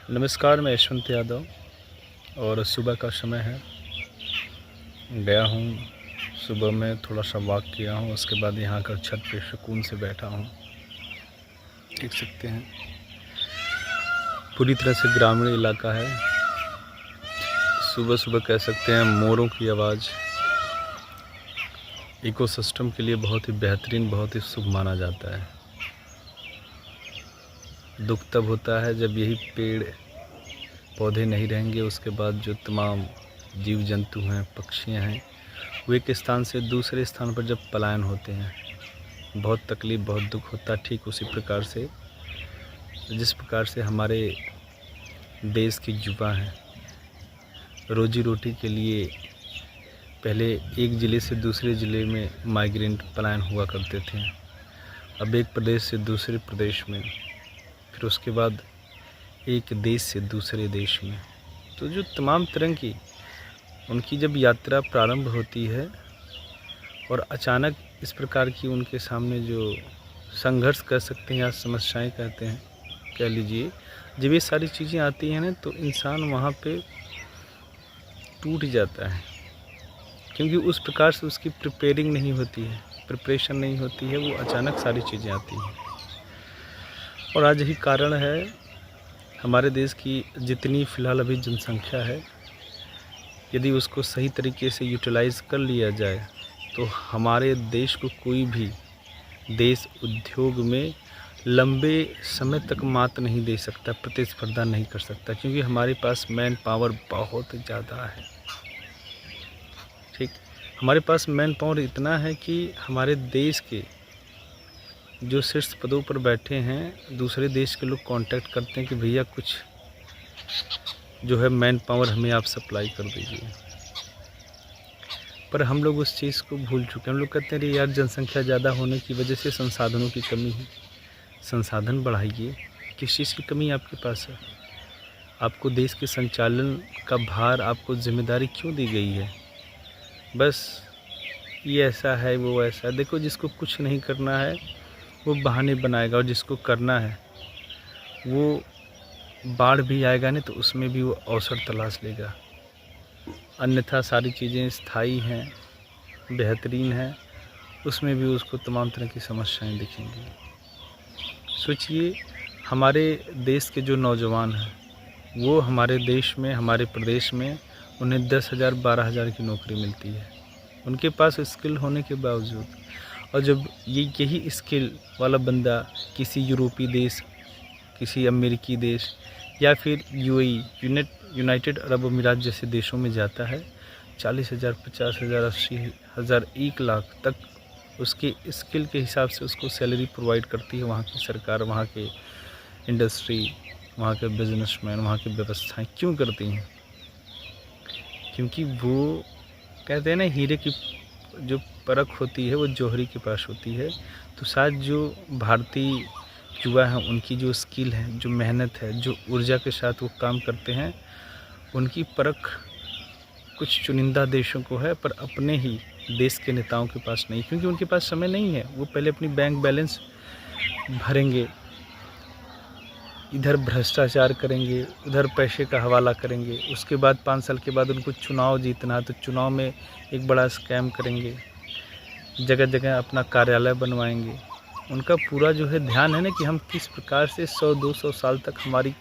नमस्कार, मैं यशवंत यादव और सुबह का समय है। गया हूँ, सुबह में थोड़ा सा वॉक किया हूँ, उसके बाद यहाँ कर छत पे सुकून से बैठा हूँ। देख सकते हैं पूरी तरह से ग्रामीण इलाका है। सुबह सुबह कह सकते हैं मोरों की आवाज़ इकोसिस्टम के लिए बहुत ही बेहतरीन, बहुत ही शुभ माना जाता है। दुख तब होता है जब यही पेड़ पौधे नहीं रहेंगे, उसके बाद जो तमाम जीव जंतु हैं, पक्षियाँ हैं, वो एक स्थान से दूसरे स्थान पर जब पलायन होते हैं, बहुत तकलीफ़, बहुत दुख होता है। ठीक उसी प्रकार से जिस प्रकार से हमारे देश के युवा हैं, रोजी रोटी के लिए पहले एक ज़िले से दूसरे ज़िले में माइग्रेंट पलायन हुआ करते थे। अब एक प्रदेश से दूसरे प्रदेश में, फिर उसके बाद एक देश से दूसरे देश में। तो जो तमाम तरह की उनकी जब यात्रा प्रारंभ होती है और अचानक इस प्रकार की उनके सामने जो संघर्ष कह सकते हैं या समस्याएं कहते हैं, कह लीजिए, जब ये सारी चीज़ें आती हैं ना, तो इंसान वहाँ पे टूट जाता है, क्योंकि उस प्रकार से उसकी प्रिपेयरिंग नहीं होती है, प्रिपरेशन नहीं होती है। वो अचानक सारी चीज़ें आती हैं और आज यही कारण है हमारे देश की जितनी फ़िलहाल अभी जनसंख्या है, यदि उसको सही तरीके से यूटिलाइज़ कर लिया जाए तो हमारे देश को कोई भी देश उद्योग में लंबे समय तक मात नहीं दे सकता, प्रतिस्पर्धा नहीं कर सकता, क्योंकि हमारे पास मैन पावर बहुत ज़्यादा है। ठीक, हमारे पास मैन पावर इतना है कि हमारे देश के जो शीर्ष पदों पर बैठे हैं, दूसरे देश के लोग कांटेक्ट करते हैं कि भैया कुछ जो है मैन पावर हमें आप सप्लाई कर दीजिए। पर हम लोग उस चीज़ को भूल चुके हैं। हम लोग कहते हैं अरे यार, जनसंख्या ज़्यादा होने की वजह से संसाधनों की कमी है। संसाधन बढ़ाइए। किस चीज़ की कमी आपके पास है? आपको देश के संचालन का भार, आपको जिम्मेदारी क्यों दी गई है? बस ये ऐसा है, वो ऐसा है। देखो, जिसको कुछ नहीं करना है वो बहाने बनाएगा, और जिसको करना है वो बाढ़ भी आएगा नहीं तो उसमें भी वो अवसर तलाश लेगा। अन्यथा सारी चीज़ें स्थायी हैं, बेहतरीन हैं, उसमें भी उसको तमाम तरह की समस्याएं दिखेंगी। सोचिए, हमारे देश के जो नौजवान हैं, वो हमारे देश में, हमारे प्रदेश में उन्हें 10,000 12,000 की नौकरी मिलती है, उनके पास स्किल होने के बावजूद। और जब यही स्किल वाला बंदा किसी यूरोपीय देश, किसी अमेरिकी देश या फिर यूएई, यूनाइटेड अरब अमीरात जैसे देशों में जाता है, 40,000, 50,000, 80,000, 1 लाख तक उसके स्किल के हिसाब से उसको सैलरी प्रोवाइड करती है वहाँ की सरकार, वहाँ के इंडस्ट्री, वहाँ के बिजनेसमैन, वहाँ की व्यवस्थाएं क्यों करती हैं? क्योंकि वो कहते हैं ना, हीरे की जो परख होती है वो जौहरी के पास होती है। तो शायद जो भारतीय युवा हैं, उनकी जो स्किल है, जो मेहनत है, जो ऊर्जा के साथ वो काम करते हैं, उनकी परख कुछ चुनिंदा देशों को है, पर अपने ही देश के नेताओं के पास नहीं, क्योंकि उनके पास समय नहीं है। वो पहले अपनी बैंक बैलेंस भरेंगे, इधर भ्रष्टाचार करेंगे, उधर पैसे का हवाला करेंगे, उसके बाद 5 साल के बाद उनको चुनाव जीतना है तो चुनाव में एक बड़ा स्कैम करेंगे, जगह जगह अपना कार्यालय बनवाएंगे। उनका पूरा जो है ध्यान है ना कि हम किस प्रकार से 100-200 साल तक हमारी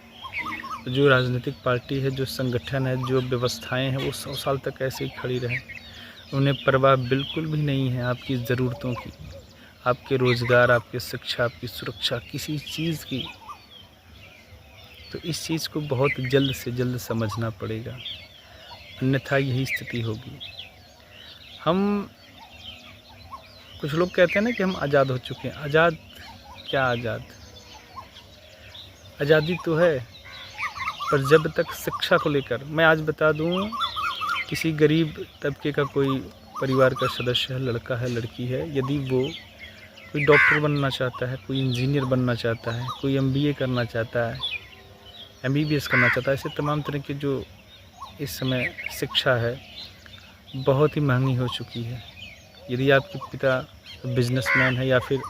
जो राजनीतिक पार्टी है, जो संगठन है, जो व्यवस्थाएं हैं, वो 100 साल तक ऐसे ही खड़ी रहें। उन्हें परवाह बिल्कुल भी नहीं है आपकी ज़रूरतों की, आपके रोज़गार, आपकी शिक्षा, आपकी सुरक्षा, किसी चीज़ की। तो इस चीज़ को बहुत जल्द से जल्द समझना पड़ेगा, अन्यथा यही स्थिति होगी। हम कुछ लोग कहते हैं ना कि हम आज़ाद हो चुके हैं। आज़ाद क्या आज़ाद? आज़ादी तो है, पर जब तक शिक्षा को लेकर, मैं आज बता दूं, किसी गरीब तबके का कोई परिवार का सदस्य है, लड़का है, लड़की है, यदि वो कोई डॉक्टर बनना चाहता है, कोई इंजीनियर बनना चाहता है, कोई एमबीए करना चाहता है, एमबीबीएस करना चाहता है, ऐसे तमाम तरह की जो इस समय शिक्षा है बहुत ही महंगी हो चुकी है। यदि आपके पिता बिजनेसमैन है या फिर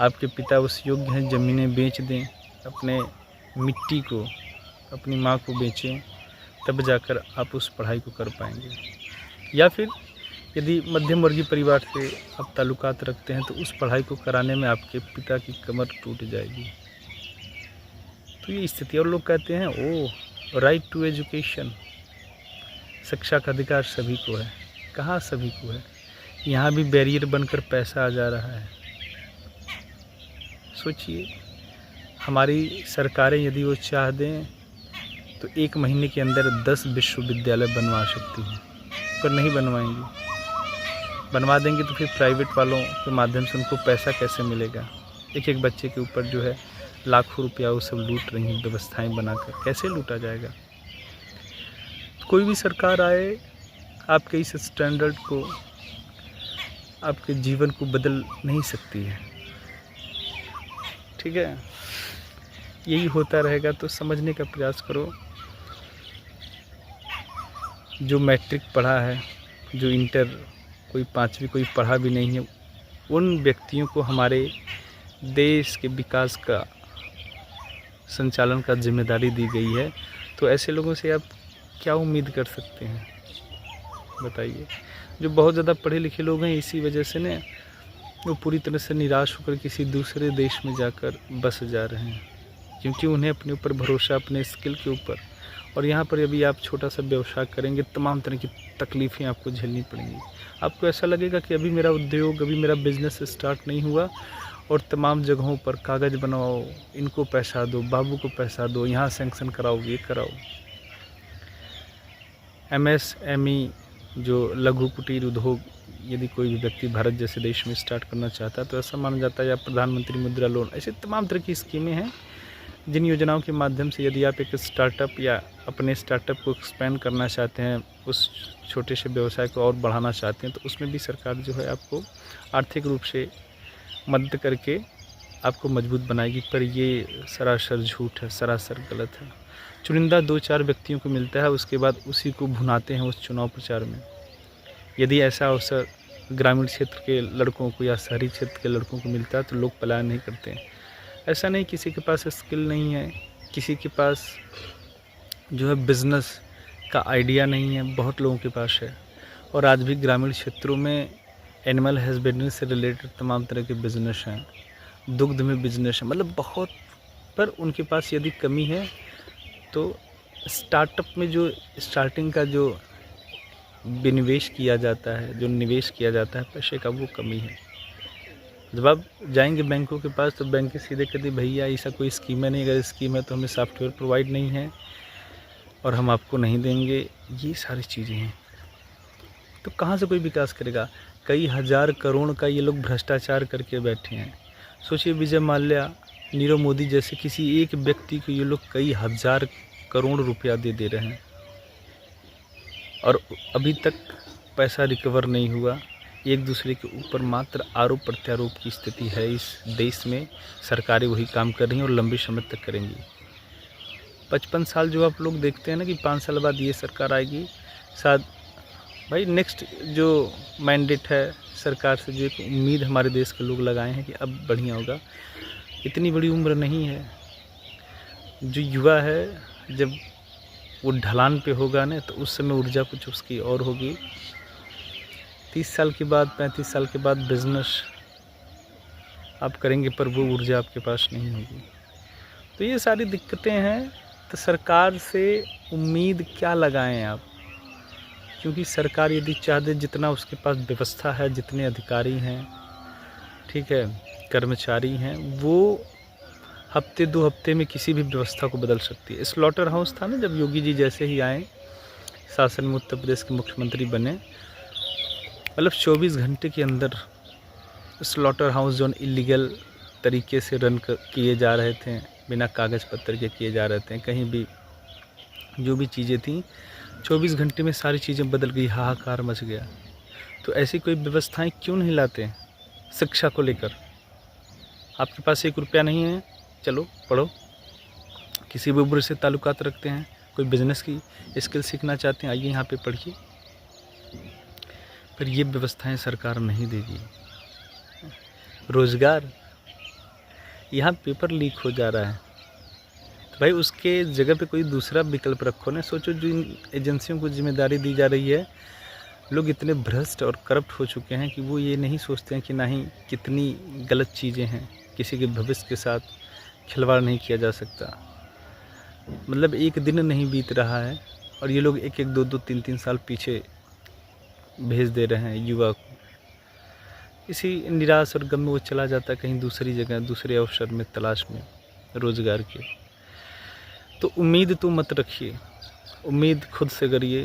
आपके पिता उस योग्य हैं ज़मीनें बेच दें, अपने मिट्टी को अपनी माँ को बेचें, तब जाकर आप उस पढ़ाई को कर पाएंगे। या फिर यदि मध्यम वर्गीय परिवार से आप ताल्लुकात रखते हैं तो उस पढ़ाई को कराने में आपके पिता की कमर टूट जाएगी। तो ये स्थिति, और लोग कहते हैं ओह राइट टू एजुकेशन, शिक्षा का अधिकार सभी को है। कहाँ सभी को है? यहाँ भी बैरियर बनकर पैसा आ जा रहा है। सोचिए, हमारी सरकारें यदि वो चाह दें तो 1 महीने के अंदर 10 विश्वविद्यालय बनवा सकती हैं, पर नहीं बनवाएंगी। बनवा देंगे तो फिर प्राइवेट वालों के माध्यम से उनको पैसा कैसे मिलेगा? एक एक बच्चे के ऊपर जो है लाखों रुपया वो सब लूट रही हैं व्यवस्थाएं बनाकर, कैसे लूटा जाएगा? कोई भी सरकार आए आपके इस स्टैंडर्ड को, आपके जीवन को बदल नहीं सकती है। ठीक है, यही होता रहेगा तो समझने का प्रयास करो। जो मैट्रिक पढ़ा है, जो इंटर, कोई 5वीं कोई पढ़ा भी नहीं है, उन व्यक्तियों को हमारे देश के विकास का संचालन का जिम्मेदारी दी गई है। तो ऐसे लोगों से आप क्या उम्मीद कर सकते हैं बताइए? जो बहुत ज़्यादा पढ़े लिखे लोग हैं, इसी वजह से ना वो पूरी तरह से निराश होकर किसी दूसरे देश में जाकर बस जा रहे हैं, क्योंकि उन्हें अपने ऊपर भरोसा, अपने स्किल के ऊपर। और यहाँ पर अभी आप छोटा सा व्यवसाय करेंगे, तमाम तरह की तकलीफ़ें आपको झेलनी पड़ेंगी। आपको ऐसा लगेगा कि अभी मेरा उद्योग, अभी मेरा बिज़नेस स्टार्ट नहीं हुआ, और तमाम जगहों पर कागज़ बनवाओ, इनको पैसा दो, बाबू को पैसा दो, यहाँ सैंक्शन कराओ, ये कराओ। MSME जो लघु कुटीर उद्योग, यदि कोई भी व्यक्ति भारत जैसे देश में स्टार्ट करना चाहता है तो ऐसा माना जाता है, या प्रधानमंत्री मुद्रा लोन, ऐसे तमाम तरह की स्कीमें हैं जिन योजनाओं के माध्यम से यदि आप एक स्टार्टअप या अपने स्टार्टअप को एक्सपेंड करना चाहते हैं, उस छोटे से व्यवसाय को और बढ़ाना चाहते हैं, तो उसमें भी सरकार जो है आपको आर्थिक रूप से मदद करके आपको मजबूत बनाएगी। पर ये सरासर झूठ है, सरासर गलत है। चुनिंदा 2-4 व्यक्तियों को मिलता है, उसके बाद उसी को भुनाते हैं उस चुनाव प्रचार में। यदि ऐसा अवसर ग्रामीण क्षेत्र के लड़कों को या शहरी क्षेत्र के लड़कों को मिलता है तो लोग पलायन नहीं करते हैं। ऐसा नहीं किसी के पास स्किल नहीं है, किसी के पास जो है बिज़नेस का आइडिया नहीं है, बहुत लोगों के पास है। और आज भी ग्रामीण क्षेत्रों में एनिमल हस्बेंड्री से रिलेटेड तमाम तरह के बिज़नेस हैं, दुग्ध में बिज़नेस है, मतलब बहुत। पर उनके पास यदि कमी है तो स्टार्टअप में जो स्टार्टिंग का जो विनिवेश किया जाता है, जो निवेश किया जाता है पैसे का, वो कमी है। जब आप जाएंगे बैंकों के पास तो बैंक सीधे कहते भैया ऐसा कोई स्कीम है नहीं, अगर स्कीम है तो हमें सॉफ्टवेयर प्रोवाइड नहीं है और हम आपको नहीं देंगे। ये सारी चीज़ें हैं, तो कहाँ से कोई विकास करेगा? कई हज़ार करोड़ का ये लोग भ्रष्टाचार करके बैठे हैं। सोचिए, विजय माल्या, नीरव मोदी जैसे किसी एक व्यक्ति को ये लोग कई हज़ार करोड़ रुपया दे रहे हैं और अभी तक पैसा रिकवर नहीं हुआ। एक दूसरे के ऊपर मात्र आरोप प्रत्यारोप की स्थिति है इस देश में। सरकारें वही काम कर रही हैं और लंबे समय तक करेंगी। 55 साल जो आप लोग देखते हैं ना कि 5 साल बाद ये सरकार आएगी, शायद भाई नेक्स्ट जो मैंडेट है सरकार से, जो एक उम्मीद हमारे देश के लोग लगाए हैं कि अब बढ़िया होगा। इतनी बड़ी उम्र नहीं है। जो युवा है जब वो ढलान पे होगा ना तो उस समय ऊर्जा कुछ उसकी और होगी। 30 साल के बाद, 35 साल के बाद बिजनेस आप करेंगे पर वो ऊर्जा आपके पास नहीं होगी। तो ये सारी दिक्कतें हैं। तो सरकार से उम्मीद क्या लगाएं आप? क्योंकि सरकार यदि चाहते, जितना उसके पास व्यवस्था है, जितने अधिकारी हैं, ठीक है, कर्मचारी हैं, वो हफ्ते 2 हफ्ते में किसी भी व्यवस्था को बदल सकती है। स्लॉटर हाउस था ना, जब योगी जी जैसे ही आए शासन में, उत्तर प्रदेश के मुख्यमंत्री बने, मतलब 24 घंटे के अंदर स्लॉटर हाउस जो इलीगल तरीके से रन किए जा रहे थे, बिना कागज़ पत्र के किए जा रहे थे, कहीं भी जो भी चीज़ें थी 24 घंटे में सारी चीज़ें बदल गई, हाहाकार मच गया। तो ऐसी कोई व्यवस्थाएं क्यों नहीं लाते हैं? शिक्षा को लेकर आपके पास 1 रुपया नहीं है, चलो पढ़ो। किसी भी उम्र से ताल्लुकात रखते हैं, कोई बिज़नेस की स्किल सीखना चाहते हैं, आइए यहाँ पे पढ़िए। पर ये व्यवस्थाएं सरकार नहीं देगी। रोज़गार, यहाँ पेपर लीक हो जा रहा है तो भाई उसके जगह पे कोई दूसरा विकल्प रखो ना। सोचो जो इन एजेंसियों को जिम्मेदारी दी जा रही है, लोग इतने भ्रष्ट और करप्ट हो चुके हैं कि वो ये नहीं सोचते हैं कि ना ही कितनी गलत चीज़ें हैं, किसी के भविष्य के साथ खिलवाड़ नहीं किया जा सकता। मतलब एक दिन नहीं बीत रहा है और ये लोग एक एक दो दो तीन तीन साल पीछे भेज दे रहे हैं युवा को। इसी निराश और गम में वो चला जाता है कहीं दूसरी जगह, दूसरे अवसर में तलाश में रोज़गार के। तो उम्मीद तो मत रखिए, उम्मीद खुद से करिए,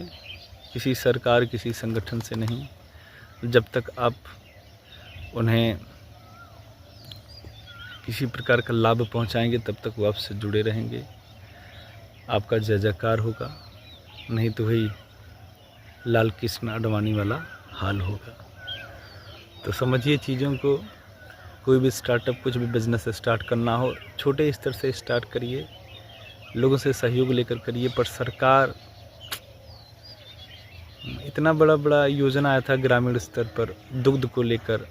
किसी सरकार किसी संगठन से नहीं। जब तक आप उन्हें किसी प्रकार का लाभ पहुंचाएंगे तब तक वो आपसे जुड़े रहेंगे, आपका जय जयकार होगा, नहीं तो वही लाल कृष्ण आडवाणी वाला हाल होगा। तो समझिए चीज़ों को। कोई भी स्टार्टअप, कुछ भी बिजनेस स्टार्ट करना हो, छोटे स्तर से स्टार्ट करिए, लोगों से सहयोग लेकर करिए। पर सरकार, इतना बड़ा बड़ा योजना आया था ग्रामीण स्तर पर दुग्ध को लेकर,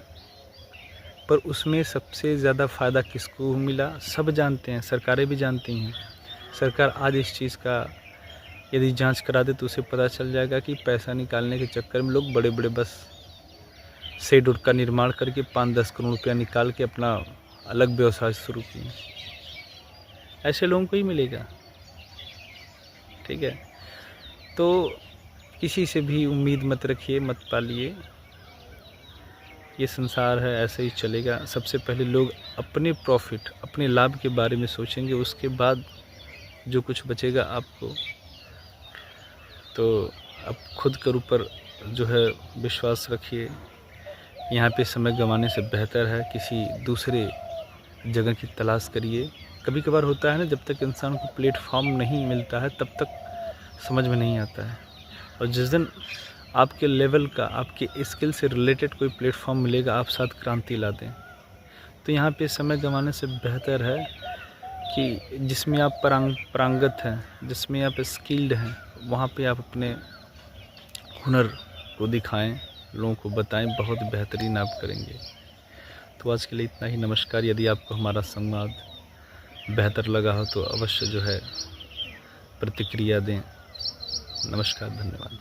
पर उसमें सबसे ज़्यादा फ़ायदा किसको मिला सब जानते हैं, सरकारें भी जानती हैं। सरकार आज इस चीज़ का यदि जांच करा दे तो उसे पता चल जाएगा कि पैसा निकालने के चक्कर में लोग बड़े बड़े बस शेड का निर्माण करके 5-10 करोड़ रुपया निकाल के अपना अलग व्यवसाय शुरू किए। ऐसे लोगों को ही मिलेगा। ठीक है, तो किसी से भी उम्मीद मत रखिए, मत पालिए। ये संसार है, ऐसे ही चलेगा। सबसे पहले लोग अपने प्रॉफिट, अपने लाभ के बारे में सोचेंगे, उसके बाद जो कुछ बचेगा आपको। तो आप खुद के ऊपर जो है विश्वास रखिए। यहाँ पे समय गंवाने से बेहतर है किसी दूसरे जगह की तलाश करिए। कभी कभार होता है ना, जब तक इंसान को प्लेटफॉर्म नहीं मिलता है तब तक समझ में नहीं आता है, और जिस दिन आपके लेवल का, आपके स्किल से रिलेटेड कोई प्लेटफॉर्म मिलेगा, आप साथ क्रांति ला दें। तो यहाँ पे समय गंवाने से बेहतर है कि जिसमें आप पारंगत हैं, जिसमें आप स्किल्ड हैं, वहाँ पे आप अपने हुनर को दिखाएं, लोगों को बताएं, बहुत बेहतरीन आप करेंगे। तो आज के लिए इतना ही। नमस्कार। यदि आपको हमारा संवाद बेहतर लगा हो तो अवश्य जो है प्रतिक्रिया दें। नमस्कार, धन्यवाद।